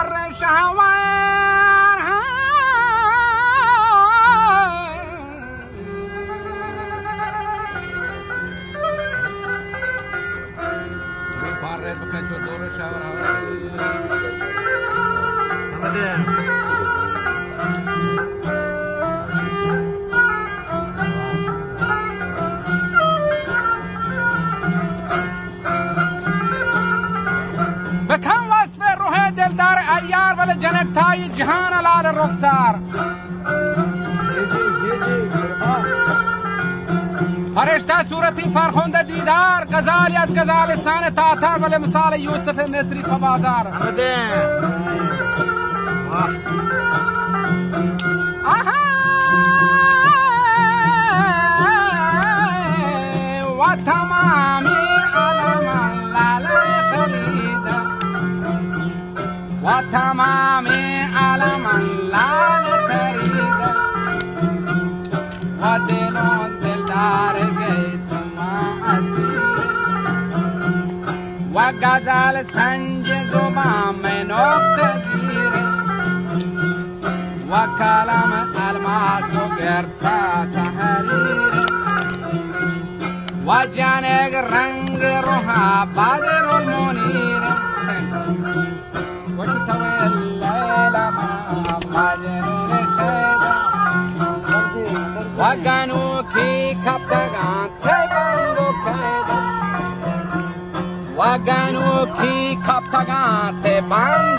فر شهوار فر بکن چو دور شهوار بکن وصف روح دلدار ایار ولی جنکتای جهان لال رخسار فرشته صورتی فرخنده دیدار غزالی از غزالستان تاتار ولی مثال یوسف مصری فبازار و تمامی علم لاله خریده و تمامی علم لاله خریده و دلون دلدار و غزل سنج زبام نقطه گیره و کلم الماس و گرتا سحریره و جانگ رنگ روحا بدر المنیره و شتوی اللیل ما مجنون شیده و گنو کی کپتگان تیبندو پیده و گنو کی کپتگان تیبندو